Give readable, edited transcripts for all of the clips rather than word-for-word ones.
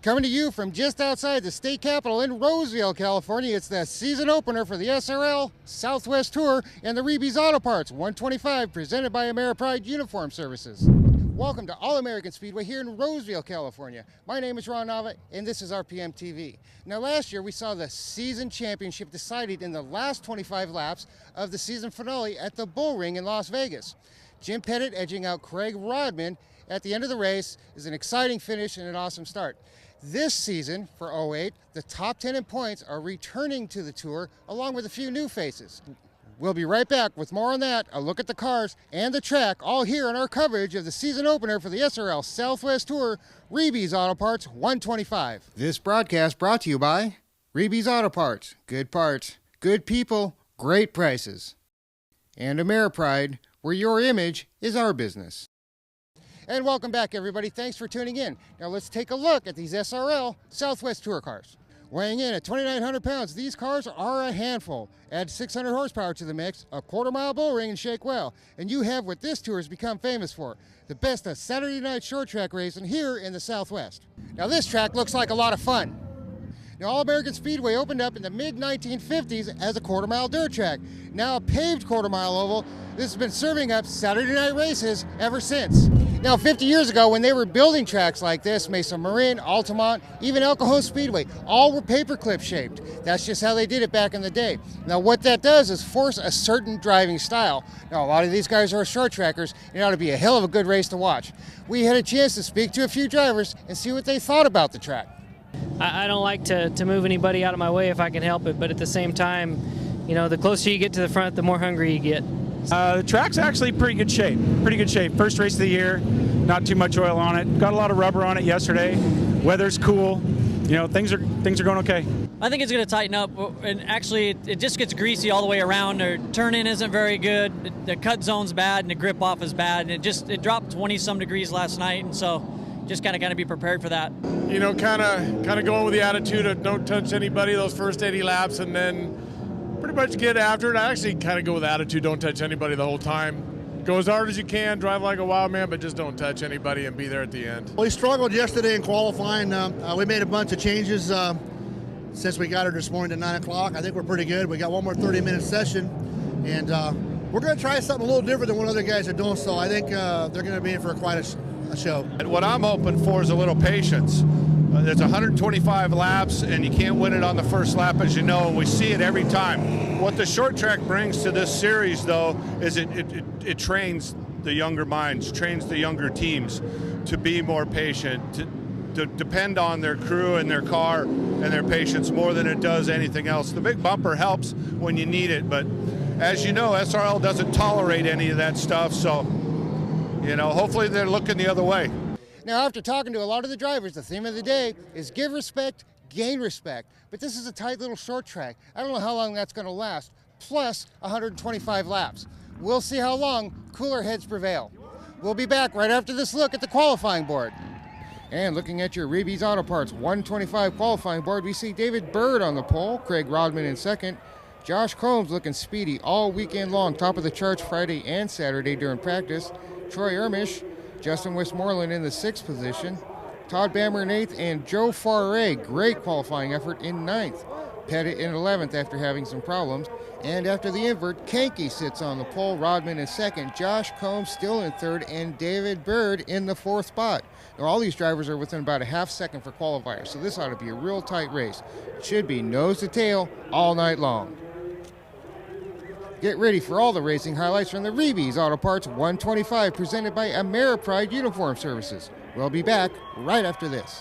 Coming to you from just outside the state capitol in Roseville, California, it's the season opener for the SRL Southwest Tour and the Reeby's Auto Parts 125, presented by AmeriPride Uniform Services. Welcome to All American Speedway here in Roseville, California. My name is Nava, and this is RPM TV. Now, last year we saw the season championship decided in the last 25 laps of the season finale at the Bull Ring in Las Vegas. Jim Pettit edging out Craig Rodman at the end of the race is an exciting finish and an awesome start. This season, for 08, the top 10 in points are returning to the Tour, along with a few new faces. We'll be right back with more on that, a look at the cars and the track, all here in our coverage of the season opener for the SRL Southwest Tour, Reeby's Auto Parts 125. This broadcast brought to you by Reeby's Auto Parts. Parts, good people, great prices. And AmeriPride, where your image is our business. And welcome back, everybody. Thanks for tuning in. Now let's take a look at these SRL Southwest Tour cars. Weighing in at 2,900 pounds, these cars are a handful. Add 600 horsepower to the mix, a quarter-mile bull ring, and shake well. And you have what this tour has become famous for, the best of Saturday night short track racing here in the Southwest. Now this track looks like a lot of fun. Now, All-American Speedway opened up in the mid-1950s as a quarter-mile dirt track. Now a paved quarter-mile oval, this has been serving up Saturday night races ever since. Now, 50 years ago, when they were building tracks like this, Mesa Marin, Altamont, even El Cajon Speedway, all were paperclip shaped. That's just how they did it back in the day. Now, what that does is force a certain driving style. Now, a lot of these guys are short trackers, and it ought to be a hell of a good race to watch. We had a chance to speak to a few drivers and see what they thought about the track. I don't like to move anybody out of my way if I can help it, but at the same time, you know, the closer you get to the front, the more hungry you get. The track's actually pretty good shape. First race of the year, not too much oil on it. Got a lot of rubber on it yesterday. Weather's cool. You know, things are going okay. I think it's going to tighten up, and actually it just gets greasy all the way around. Our turn-in isn't very good. The cut zone's bad, and the grip off is bad. And it dropped 20-some degrees last night, and so just got to be prepared for that. You know, kind of going with the attitude of don't touch anybody those first 80 laps, and then pretty much get after it. I actually kind of go with the attitude, don't touch anybody the whole time. Go as hard as you can, drive like a wild man, but just don't touch anybody and be there at the end. We struggled yesterday in qualifying. We made a bunch of changes since we got here this morning at 9 o'clock. I think we're pretty good. We got one more 30-minute session, and we're going to try something a little different than what other guys are doing, so I think they're going to be in for quite a show. And what I'm hoping for is a little patience. There's 125 laps, and you can't win it on the first lap, as you know, and we see it every time. What the short track brings to this series, though, is it trains the younger minds, trains the younger teams to be more patient, to depend on their crew and their car and their patience more than it does anything else. The big bumper helps when you need it, but as you know, SRL doesn't tolerate any of that stuff, so, you know, hopefully they're looking the other way. Now, after talking to a lot of the drivers, the theme of the day is give respect, gain respect. But this is a tight little short track. I don't know how long that's going to last, plus 125 laps. We'll see how long cooler heads prevail. We'll be back right after this look at the qualifying board. And looking at your Reeby's Auto Parts 125 qualifying board, we see David Bird on the pole, Craig Rodman in second, Josh Combs looking speedy all weekend long, top of the charts Friday and Saturday during practice, Troy Ermish, Justin Westmoreland in the 6th position, Todd Bammer in 8th, and Joe Farre, great qualifying effort, in 9th. Pettit in 11th after having some problems. And after the invert, Kankey sits on the pole, Rodman in 2nd, Josh Combs still in 3rd, and David Bird in the 4th spot. Now, all these drivers are within about a half second for qualifiers, so this ought to be a real tight race. It should be nose to tail all night long. Get ready for all the racing highlights from the Reeby's Auto Parts 125, presented by AmeriPride Uniform Services. We'll be back right after this.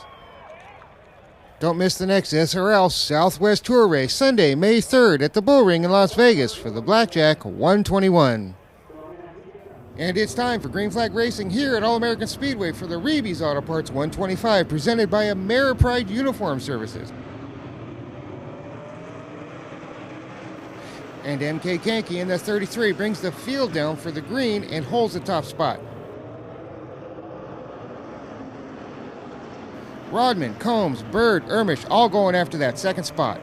Don't miss the next SRL Southwest Tour race, Sunday, May 3rd at the Bull Ring in Las Vegas for the Blackjack 121. And it's time for Green Flag Racing here at All American Speedway for the Reeby's Auto Parts 125, presented by AmeriPride Uniform Services. And MK Kankey in the 33 brings the field down for the green and holds the top spot. Rodman, Combs, Bird, Ermish all going after that second spot.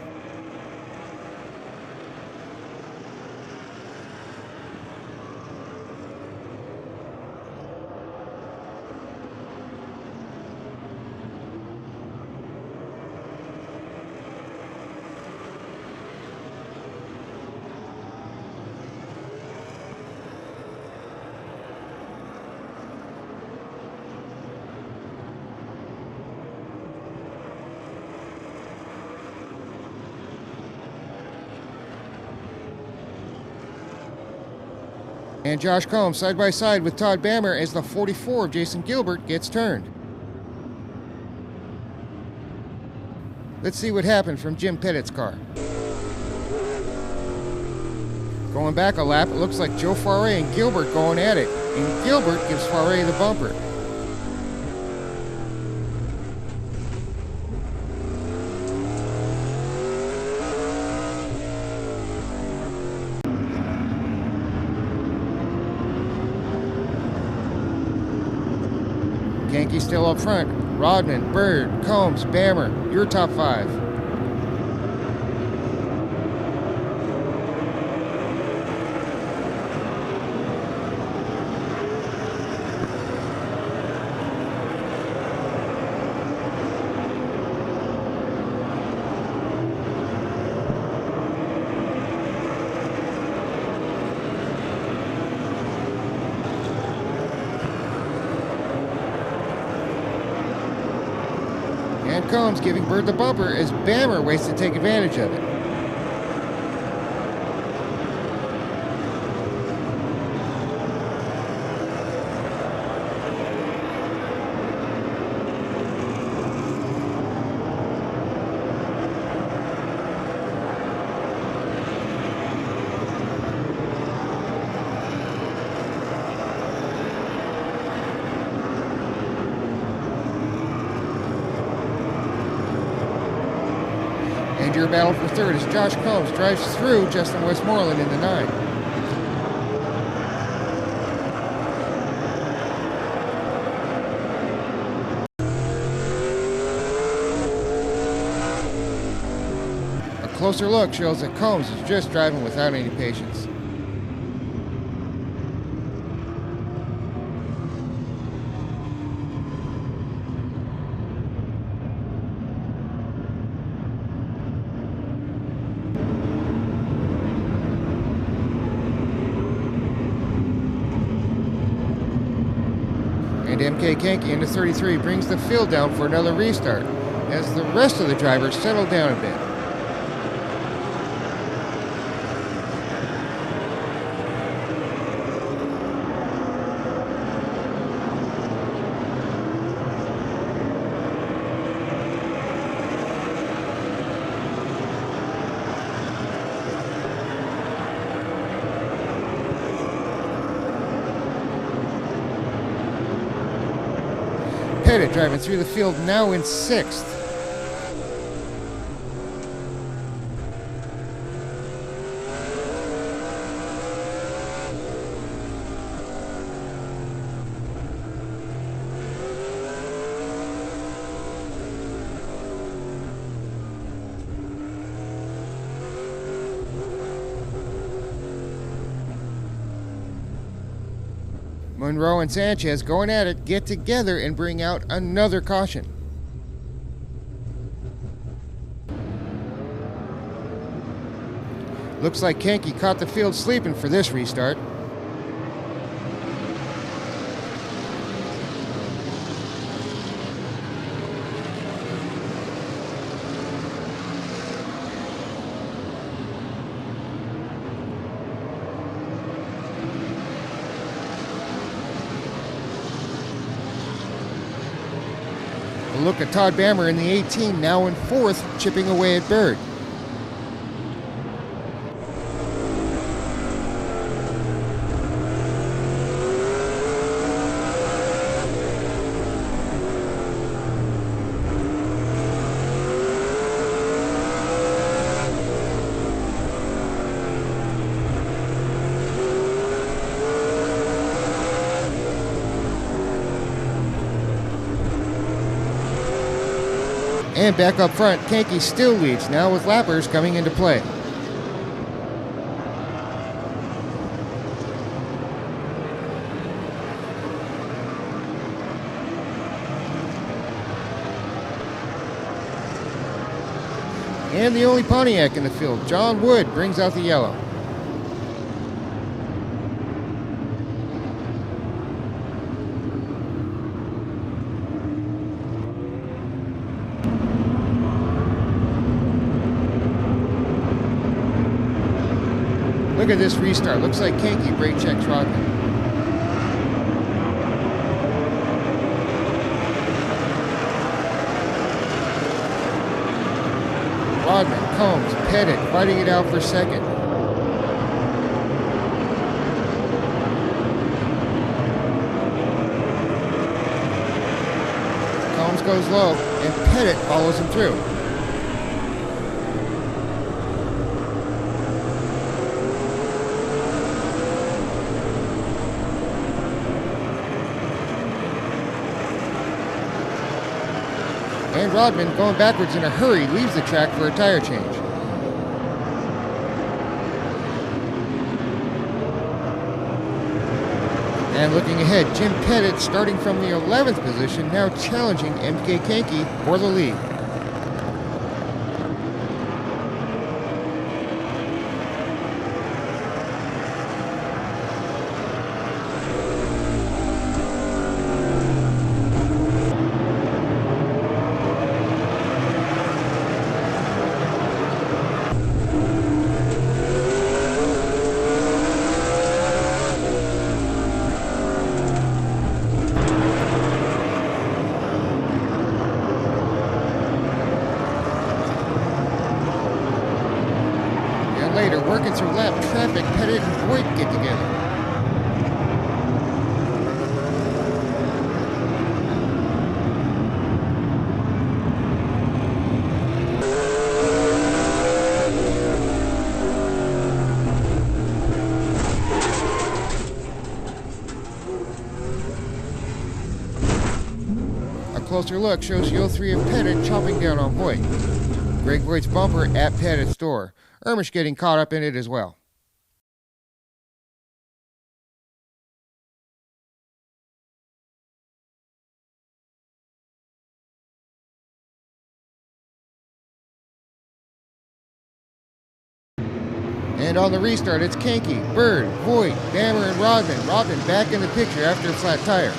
And Josh Combs side by side with Todd Bammer as the 44 of Jason Gilbert gets turned. Let's see what happened from Jim Pettit's car. Going back a lap, it looks like Joe Faray and Gilbert going at it, and Gilbert gives Faray the bumper. Yankee still up front. Rodman, Bird, Combs, Bammer, your top five. And Combs giving Bird the bumper as Bammer waits to take advantage of it. And your battle for third as Josh Combs drives through Justin Westmoreland in the 9. A closer look shows that Combs is just driving without any patience. And MK Kenke into 33 brings the field down for another restart as the rest of the drivers settle down a bit. Pettit driving through the field now in 6th. Monroe and Sanchez going at it, get together and bring out another caution. Looks like Kenke caught the field sleeping for this restart. A look at Todd Bammer in the 18, now in 4th, chipping away at Bird. And back up front, Kenke still leads, now with lappers coming into play. And the only Pontiac in the field, John Wood, brings out the yellow. Look look at this restart. Looks like Kanky brake checks Rodman. Rodman, Combs, Pettit fighting it out for second. Combs goes low, and Pettit follows him through. And Rodman, going backwards in a hurry, leaves the track for a tire change. And looking ahead, Jim Pettit, starting from the 11th position, now challenging MK Kanky for the lead. Later, working through lap traffic, Pettit and Voigt get together. A closer look shows the 03 of Pettit chopping down on Voigt. Greg Voigt's bumper at Pettit's door. Ermish getting caught up in it as well. And on the restart, it's Kanky, Bird, Voigt, Bammer, and Rodman. Rodman back in the picture after a flat tire.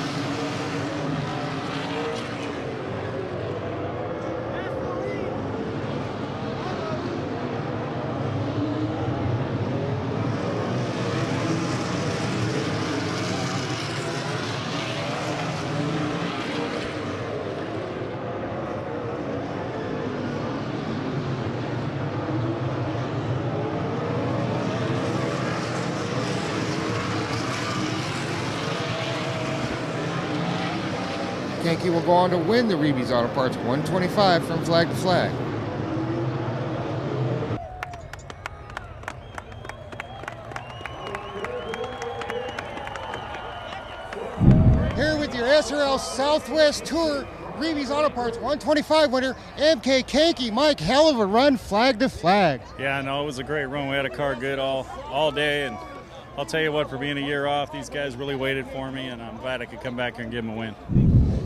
Kanky will go on to win the Reeves Auto Parts 125 from flag to flag. Here with your SRL Southwest Tour Reeves Auto Parts 125 winner, MK Kanky. Mike, hell of a run flag to flag. Yeah, no, it was a great run. We had a car good all day, and I'll tell you what, for being a year off, these guys really waited for me, and I'm glad I could come back here and give them a win.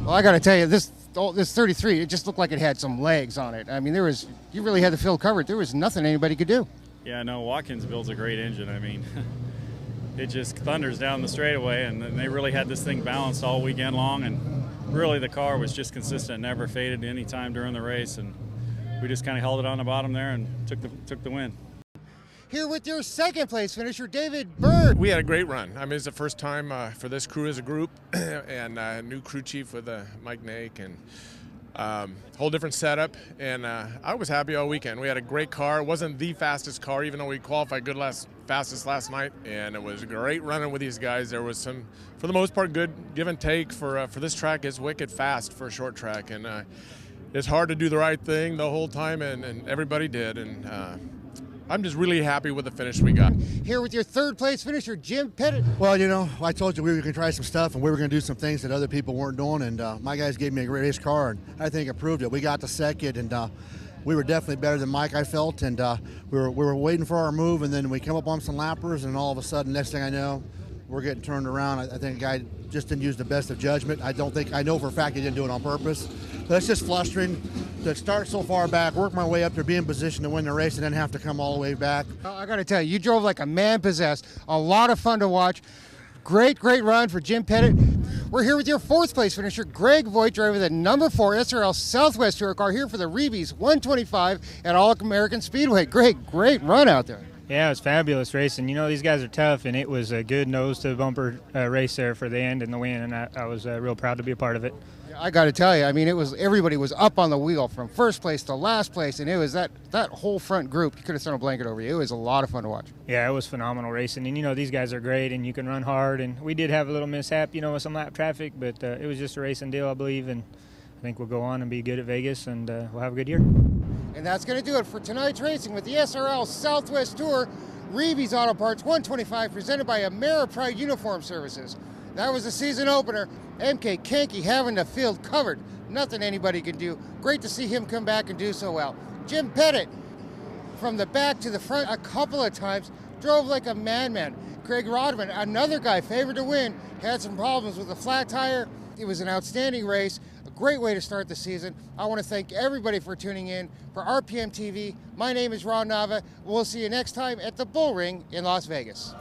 Well, I got to tell you, this 33, it just looked like it had some legs on it. I mean, you really had the field covered. There was nothing anybody could do. Yeah, no, Watkins builds a great engine. I mean, it just thunders down the straightaway, and they really had this thing balanced all weekend long, and really the car was just consistent, never faded any time during the race, and we just kind of held it on the bottom there and took the win. Here with your second place finisher, David Bird. We had a great run. I mean, it's the first time for this crew as a group, and new crew chief with Mike Nake, and whole different setup. And I was happy all weekend. We had a great car. It wasn't the fastest car, even though we qualified fastest last night. And it was great running with these guys. There was some, for the most part, good give and take for this track. It's wicked fast for a short track, and it's hard to do the right thing the whole time, and everybody did. And I'm just really happy with the finish we got. Here with your third place finisher, Jim Pettit. Well, you know, I told you we were going to try some stuff and we were going to do some things that other people weren't doing, and my guys gave me a great race car, and I think it proved it. We got to second, and we were definitely better than Mike, I felt, and we were waiting for our move, and then we come up on some lappers, and all of a sudden, next thing I know, we're getting turned around. I think the guy just didn't use the best of judgment. I know for a fact he didn't do it on purpose. But it's just frustrating to start so far back, work my way up to be in position to win the race, and then have to come all the way back. I got to tell you, you drove like a man possessed. A lot of fun to watch. Great run for Jim Pettit. We're here with your fourth place finisher, Greg Voigt, driving the number 4 SRL Southwest Tour car here for the Reeves 125 at All-American Speedway. Greg, great run out there. Yeah, it was fabulous racing. You know, these guys are tough, and it was a good nose-to-bumper race there for the end and the win, and I was real proud to be a part of it. I got to tell you, I mean, everybody was up on the wheel from first place to last place, and it was that whole front group. You could have thrown a blanket over you. It was a lot of fun to watch. Yeah, it was phenomenal racing, and you know, these guys are great, and you can run hard, and we did have a little mishap, you know, with some lap traffic, but it was just a racing deal, I believe, and I think we'll go on and be good at Vegas, and we'll have a good year. And that's going to do it for tonight's racing with the SRL Southwest Tour, Reeves Auto Parts 125, presented by AmeriPride Uniform Services. That was the season opener. MK Kenke having the field covered. Nothing anybody can do. Great to see him come back and do so well. Jim Pettit, from the back to the front a couple of times, drove like a madman. Craig Rodman, another guy favored to win, had some problems with the flat tire. It was an outstanding race, a great way to start the season. I want to thank everybody for tuning in. For RPM TV, my name is Ron Nava. We'll see you next time at the Bull Ring in Las Vegas.